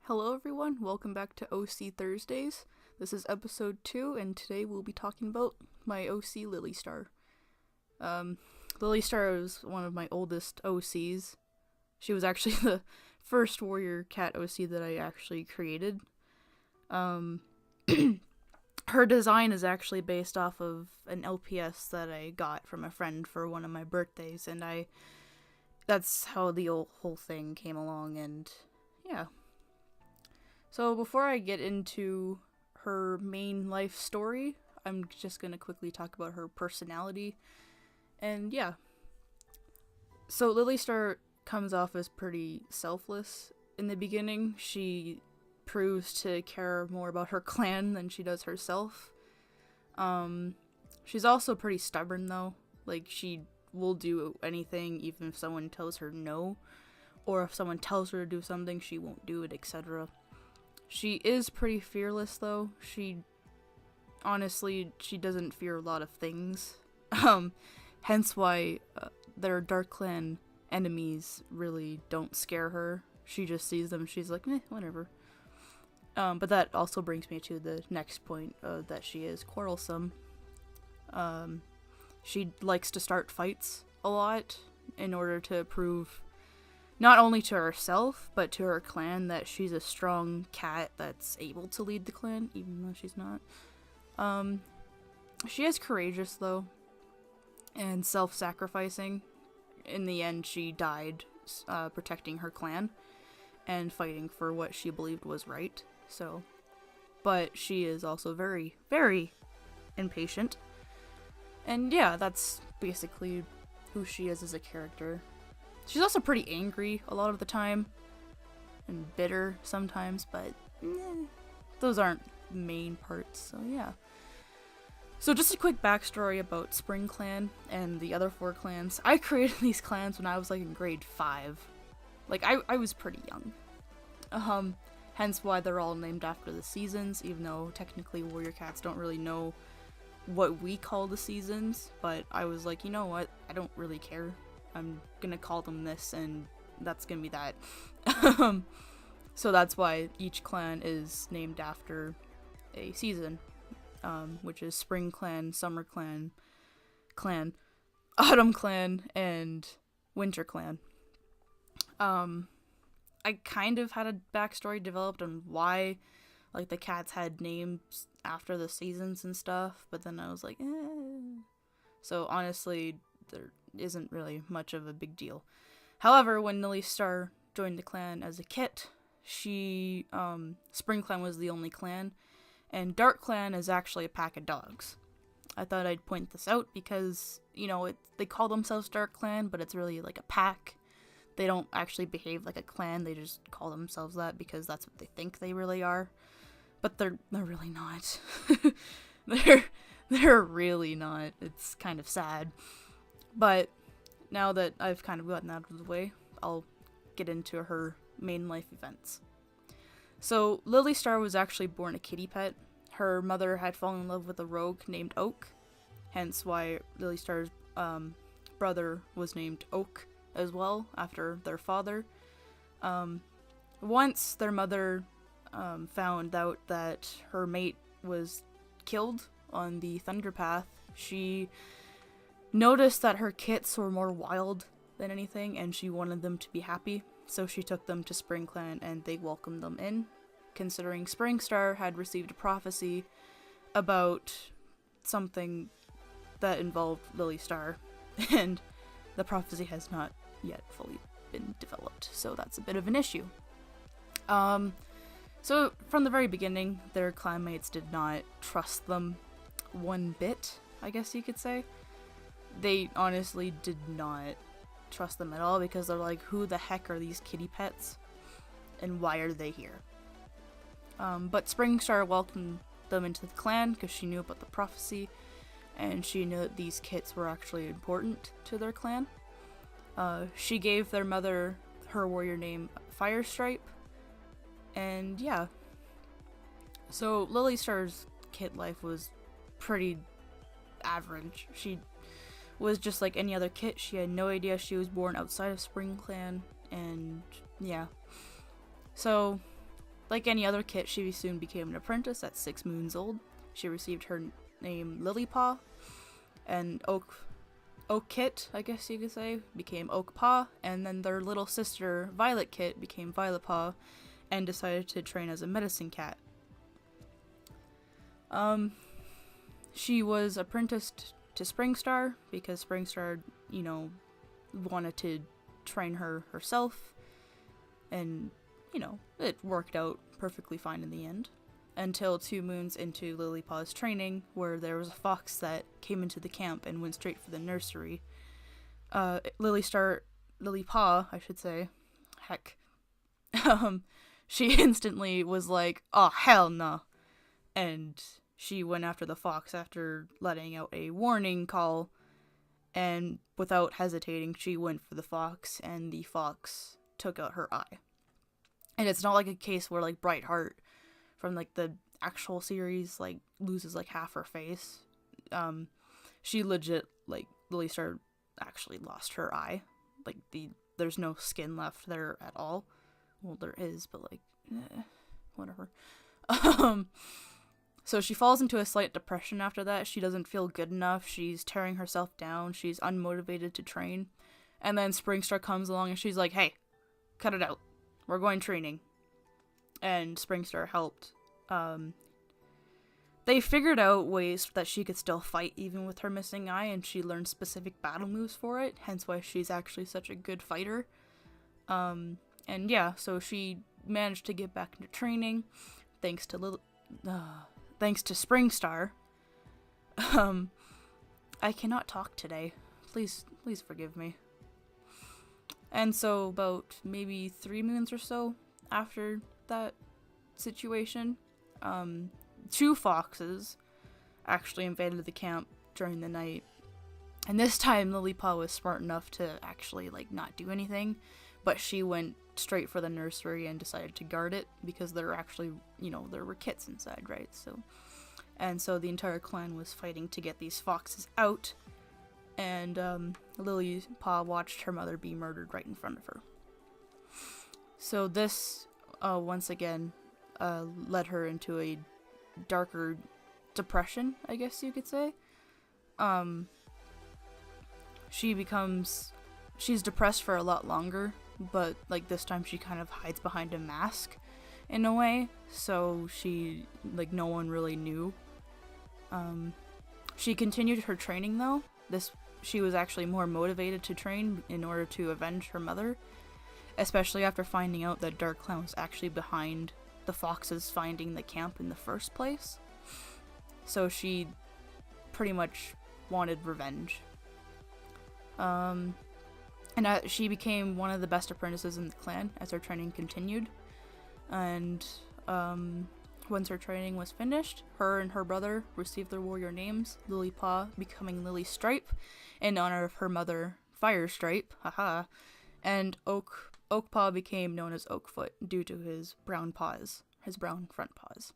Hello everyone, welcome back to OC Thursdays. This is episode 2, and today we'll be talking about my OC Lilystar. Lilystar is one of my oldest OCs. She was actually the first warrior cat OC that I actually created. Her design is actually based off of an LPS that I got from a friend for one of my birthdays, and that's how the whole thing came along, and yeah. So before I get into her main life story, I'm just going to quickly talk about her personality. And yeah. So Lilystar comes off as pretty selfless in the beginning. She proves to care more about her clan than she does herself. She's also pretty stubborn though. Like, she will do anything even if someone tells her no. Or if someone tells her to do something, she won't do it, etc. She is pretty fearless, though. She doesn't fear a lot of things. Hence why their Dark Clan enemies really don't scare her. She just sees them, she's like, whatever. But that also brings me to the next point, that she is quarrelsome. She likes to start fights a lot in order to prove not only to herself, but to her clan that she's a strong cat that's able to lead the clan, even though she's not. She is courageous, though, and self-sacrificing. In the end, she died protecting her clan and fighting for what she believed was right, so. But she is also very, very impatient. And yeah, that's basically who she is as a character. She's also pretty angry a lot of the time, and bitter sometimes, but those aren't main parts, so yeah. So just a quick backstory about Spring Clan and the other 4 clans. I created these clans when I was like in grade 5. Like, I was pretty young. Hence why they're all named after the seasons, even though technically warrior cats don't really know what we call the seasons, but I was like, you know what, I don't really care. I'm gonna call them this, and that's gonna be that. So that's why each clan is named after a season, which is Spring Clan, Summer Clan, Autumn Clan, and Winter Clan. I kind of had a backstory developed on why, like, the cats had names after the seasons and stuff, but then I was like, So honestly, there isn't really much of a big deal. However, when Lilystar joined the clan as a kit, Spring Clan was the only clan, and Dark Clan is actually a pack of dogs. I thought I'd point this out because, they call themselves Dark Clan, but it's really like a pack. They don't actually behave like a clan, they just call themselves that because that's what they think they really are. But they're really not. They're really not. It's kind of sad. But now that I've kind of gotten out of the way, I'll get into her main life events. So, Lilystar was actually born a kitty pet. Her mother had fallen in love with a rogue named Oak, hence why Lilystar's brother was named Oak as well, after their father. Once their mother found out that her mate was killed on the Thunder Path, she noticed that her kits were more wild than anything, and she wanted them to be happy, so she took them to Spring Clan, and they welcomed them in, considering Springstar had received a prophecy about something that involved Lilystar, and the prophecy has not yet fully been developed, so that's a bit of an issue. So from the very beginning, their clanmates did not trust them one bit, I guess you could say. They honestly did not trust them at all because they're like, who the heck are these kitty pets? And why are they here? But Springstar welcomed them into the clan because she knew about the prophecy, and she knew that these kits were actually important to their clan. She gave their mother her warrior name Firestripe, and yeah. So Lilystar's kit life was pretty average. She was just like any other kit. She had no idea she was born outside of Spring Clan, and yeah. So Like any other kit, she soon became an apprentice at 6 moons old. She received her name Lilypaw, and Oak Kit, I guess you could say, became Oak Paw, and then their little sister Violet Kit became Violet Paw, and decided to train as a medicine cat. She was apprenticed to Springstar because Springstar, wanted to train her herself, and, it worked out perfectly fine in the end. Until 2 moons into Lilypaw's training, where there was a fox that came into the camp and went straight for the nursery. Lilypaw, I should say, heck, she instantly was like, oh, hell no, and she went after the fox after letting out a warning call, and without hesitating, she went for the fox, and the fox took out her eye. And it's not like a case where, like, Brightheart from, like, the actual series, like, loses, like, half her face. She legit, like, Lilystar actually lost her eye. Like, there's no skin left there at all. Well, there is, but, like, whatever. So she falls into a slight depression after that. She doesn't feel good enough. She's tearing herself down. She's unmotivated to train. And then Springstar comes along and she's like, hey, cut it out. We're going training. And Springstar helped. They figured out ways that she could still fight even with her missing eye, and she learned specific battle moves for it, hence why she's actually such a good fighter. And yeah, so she managed to get back into training, thanks to Springstar. I cannot talk today. Please forgive me. And so about maybe 3 moons or so after that situation, 2 foxes actually invaded the camp during the night. And this time Lilypaw was smart enough to actually, like, not do anything, but she went straight for the nursery and decided to guard it because there were actually, there were kits inside, right? So the entire clan was fighting to get these foxes out, and Lilypaw watched her mother be murdered right in front of her. So this, once again, led her into a darker depression, I guess you could say. She's depressed for a lot longer, but, like, this time she kind of hides behind a mask in a way, so no one really knew. She continued her training though. She was actually more motivated to train in order to avenge her mother, especially after finding out that Dark Clan was actually behind the foxes finding the camp in the first place. So she pretty much wanted revenge. And she became one of the best apprentices in the clan as her training continued. And once her training was finished, her and her brother received their warrior names, Lilypaw becoming Lilystripe in honor of her mother, Firestripe, haha, and Oakpaw became known as Oakfoot due to his brown paws, his brown front paws.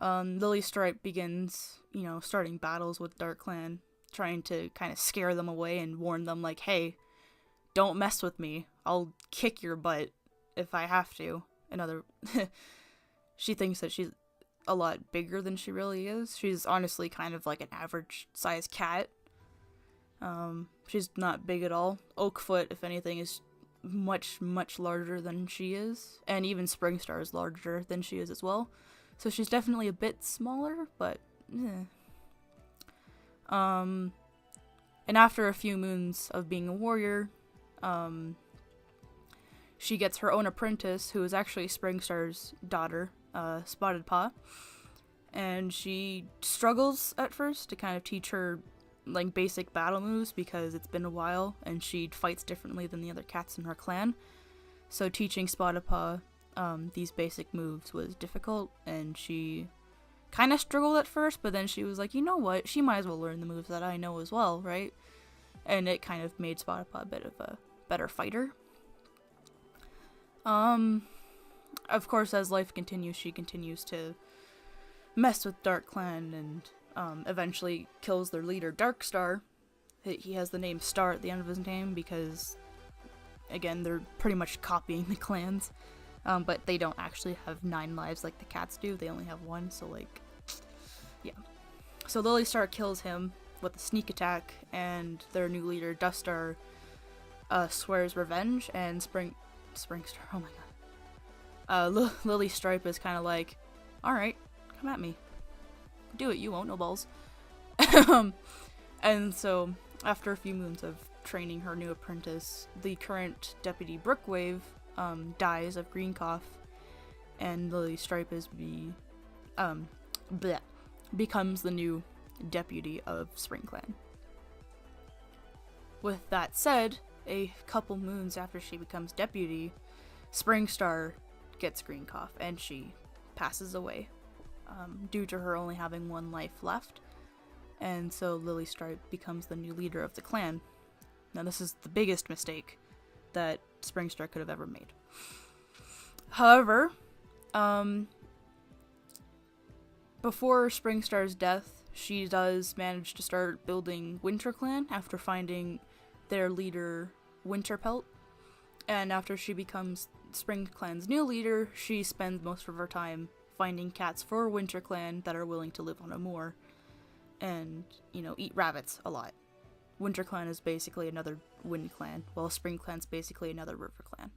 Lilystripe begins, starting battles with Dark Clan, trying to kind of scare them away and warn them, like, hey, don't mess with me. I'll kick your butt if I have to. She thinks that she's a lot bigger than she really is. She's honestly kind of like an average size cat. She's not big at all. Oakfoot, if anything, is much, much larger than she is. And even Springstar is larger than she is as well. So she's definitely a bit smaller, but and after a few moons of being a warrior, she gets her own apprentice, who is actually Springstar's daughter, Spotted Paw, and she struggles at first to kind of teach her, like, basic battle moves because it's been a while and she fights differently than the other cats in her clan. So teaching Spotted Paw these basic moves was difficult, and she kind of struggled at first, but then she was like, you know what, she might as well learn the moves that I know as well, right? And it kind of made Spotted Paw a bit of a better fighter. Of course, as life continues, she continues to mess with Dark Clan and eventually kills their leader, Darkstar. He has the name Star at the end of his name because, again, they're pretty much copying the clans. But they don't actually have 9 lives like the cats do. They only have 1, so like, yeah. So Lilystar kills him with a sneak attack, and their new leader, Dustar, swears revenge, and Springstar, oh my god. Lilystripe is kind of like, alright, come at me. Do it, you won't, no balls. And so, after a few moons of training her new apprentice, the current deputy Brookwave dies of green cough, and Lilystripe becomes the new deputy of Spring Clan. With that said, a couple moons after she becomes deputy, Springstar gets green cough and she passes away due to her only having 1 life left. And so Lilystripe becomes the new leader of the clan. Now this is the biggest mistake that Springstar could have ever made. However, before Springstar's death, she does manage to start building Winter Clan after finding their leader, Winterpelt. And after she becomes Spring Clan's new leader, she spends most of her time finding cats for Winter Clan that are willing to live on a moor and, you know, eat rabbits a lot. Winter Clan is basically another Wind Clan, while Spring Clan's basically another River Clan.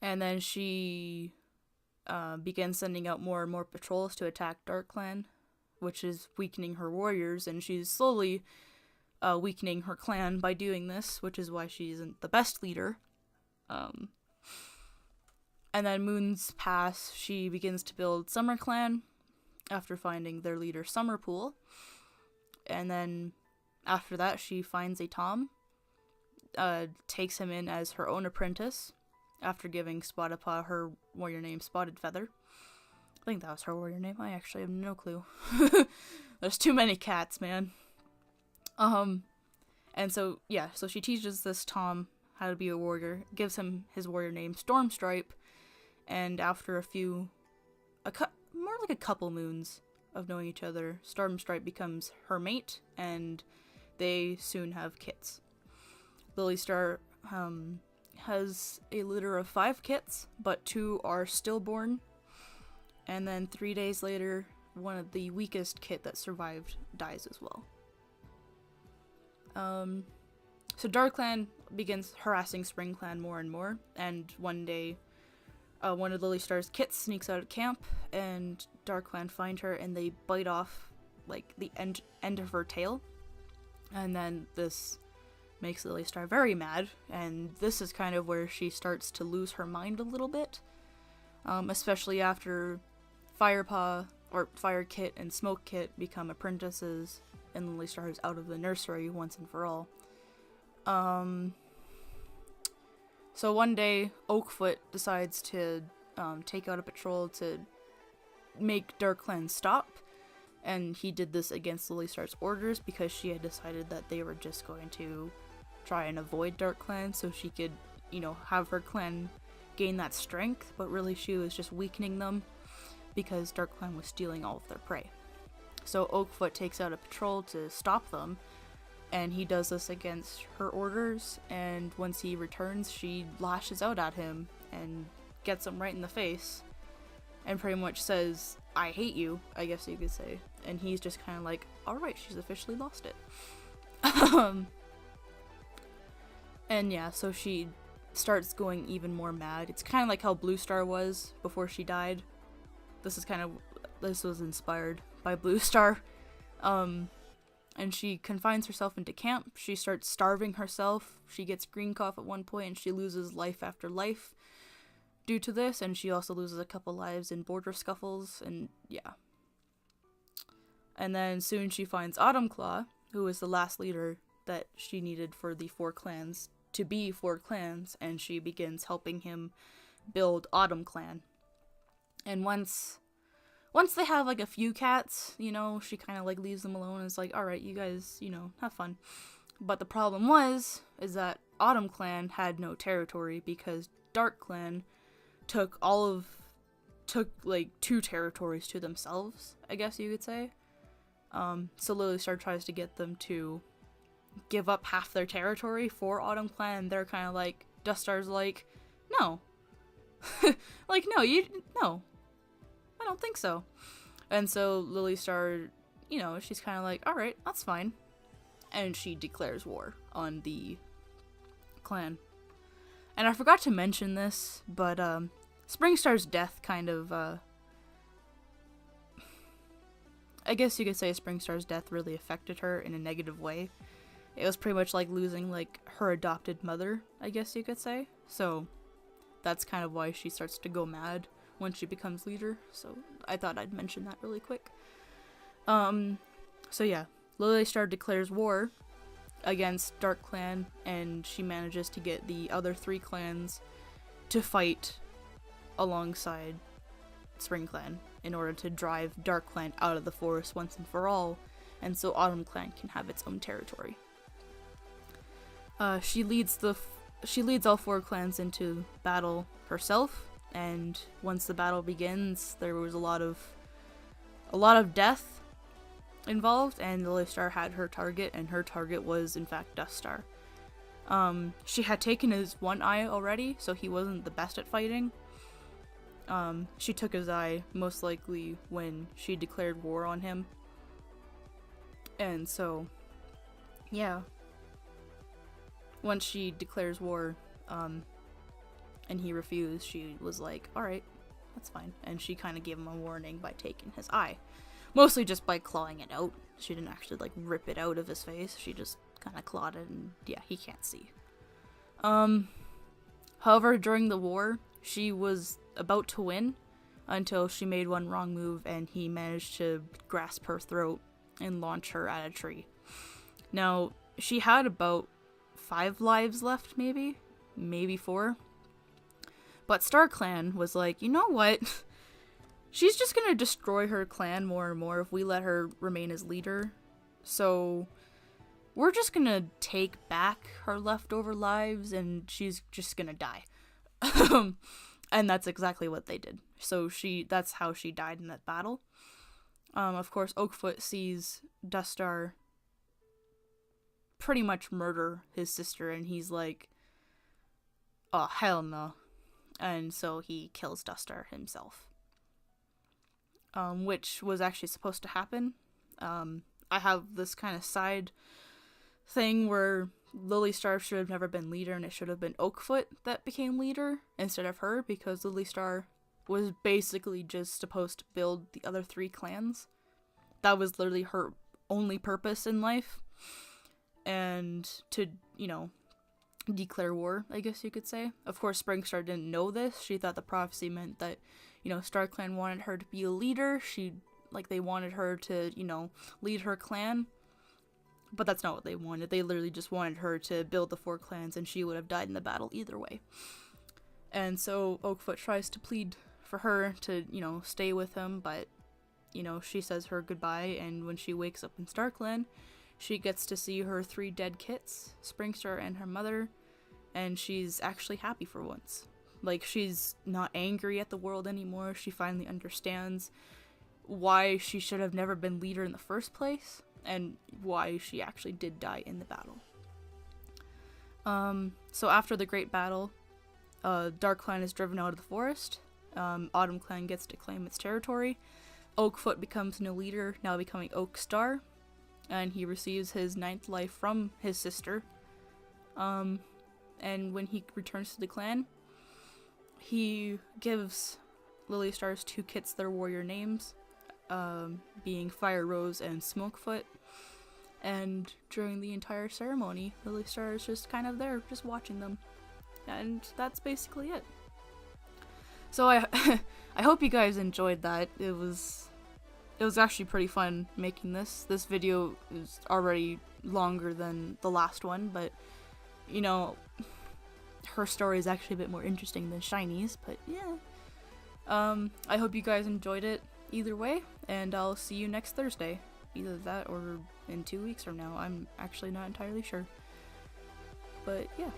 And then she begins sending out more and more patrols to attack Dark Clan, which is weakening her warriors, and she's slowly weakening her clan by doing this, which is why she isn't the best leader. And then moons pass, she begins to build Summer Clan after finding their leader Summerpool. And then after that, she finds a Tom, takes him in as her own apprentice, after giving Spotted Paw her warrior name Spotted Feather. I think that was her warrior name. I actually have no clue. There's too many cats, man. And so, yeah, so she teaches this Tom how to be a warrior, gives him his warrior name Stormstripe, and after more like a couple moons of knowing each other, Stormstripe becomes her mate, and they soon have kits. Lilystar has a litter of 5 kits, but 2 are stillborn, and then 3 days later, one of the weakest kit that survived dies as well. So Dark Clan begins harassing Spring Clan more and more, and one day, one of Lilystar's kits sneaks out of camp, and Dark Clan find her, and they bite off, like, the end of her tail, and then this makes Lilystar very mad, and this is kind of where she starts to lose her mind a little bit, especially after Firepaw, or Fire Kit and Smoke Kit become apprentices, and Lilystar is out of the nursery once and for all. So one day, Oakfoot decides to take out a patrol to make Dark Clan stop, and he did this against Lilystar's orders because she had decided that they were just going to try and avoid Dark Clan so she could, you know, have her clan gain that strength, but really she was just weakening them because Dark Clan was stealing all of their prey. So Oakfoot takes out a patrol to stop them, and he does this against her orders, and once he returns, she lashes out at him and gets him right in the face, and pretty much says, "I hate you," I guess you could say. And he's just kind of like, alright, she's officially lost it. And yeah, so she starts going even more mad. It's kind of like how Bluestar was before she died. This was inspired by Bluestar. And she confines herself into camp. She starts starving herself. She gets green cough at one point, and she loses life after life due to this, and she also loses a couple lives in border scuffles, and yeah. And then soon she finds Autumnclaw, who is the last leader that she needed for the 4 clans to be 4 clans, and she begins helping him build Autumn Clan. And once they have like a few cats, you know, she kind of like leaves them alone and is like, alright, you guys, you know, have fun. But the problem is that Autumn Clan had no territory because Dark Clan took like 2 territories to themselves, I guess you could say. So Lilystar tries to get them to give up half their territory for Autumn Clan, and they're kind of like, Dustar's like, no. Like, no, no. I don't think so. And so Lilystar, you know, she's kind of like, alright, that's fine. And she declares war on the clan. And I forgot to mention this, but Springstar's death kind of, I guess you could say Springstar's death really affected her in a negative way. It was pretty much like losing, like, her adopted mother, I guess you could say. So that's kind of why she starts to go mad when she becomes leader. So I thought I'd mention that really quick. So yeah, Lilystar declares war against Dark Clan, and she manages to get the other 3 clans to fight alongside Spring Clan in order to drive Dark Clan out of the forest once and for all, and so Autumn Clan can have its own territory. She leads all 4 clans into battle herself, and once the battle begins, there was a lot of death involved, and Lilystar had her target, and her target was in fact Duststar. She had taken his one eye already, so he wasn't the best at fighting. She took his eye most likely when she declared war on him. And so, yeah. Once she declares war, and he refused, she was like, alright, that's fine. And she kind of gave him a warning by taking his eye. Mostly just by clawing it out. She didn't actually, like, rip it out of his face. She just kind of clawed it, and yeah, he can't see. However, during the war, she was about to win until she made one wrong move, and he managed to grasp her throat and launch her at a tree. Now, she had about 5 lives left, maybe 4. But StarClan was like, you know what? She's just gonna destroy her clan more and more if we let her remain as leader. So we're just gonna take back her leftover lives, and she's just gonna die. And that's exactly what they did. So that's how she died in that battle. Of course, Oakfoot sees Duststar pretty much murder his sister, and he's like, oh, hell no. And so he kills Duststar himself. Which was actually supposed to happen. I have this kind of side thing where Lilystar should have never been leader, and it should have been Oakfoot that became leader instead of her, because Lilystar was basically just supposed to build the other 3 clans. That was literally her only purpose in life. And to, you know, declare war, I guess you could say. Of course, Springstar didn't know this. She thought the prophecy meant that, you know, StarClan wanted her to be a leader. They wanted her to, you know, lead her clan. But that's not what they wanted. They literally just wanted her to build the 4 clans, and she would have died in the battle either way. And so Oakfoot tries to plead for her to, you know, stay with him, but, you know, she says her goodbye, and when she wakes up in StarClan, she gets to see her 3 dead kits, Springstar and her mother, and she's actually happy for once. Like, she's not angry at the world anymore. She finally understands why she should have never been leader in the first place, and why she actually did die in the battle. So after the great battle, Dark Clan is driven out of the forest. Autumn Clan gets to claim its territory. Oakfoot becomes new leader, now becoming Oakstar, and he receives his 9th life from his sister. And when he returns to the clan, he gives Lilystar's 2 kits their warrior names, being Fire Rose and Smokefoot. And during the entire ceremony, Lilystar is just kind of there, just watching them. And that's basically it. So I hope you guys enjoyed that. It was actually pretty fun making this. This video is already longer than the last one, but, you know, her story is actually a bit more interesting than Shiny's, but yeah. I hope you guys enjoyed it either way, and I'll see you next Thursday. Either that or in 2 weeks from now. I'm actually not entirely sure. But yeah.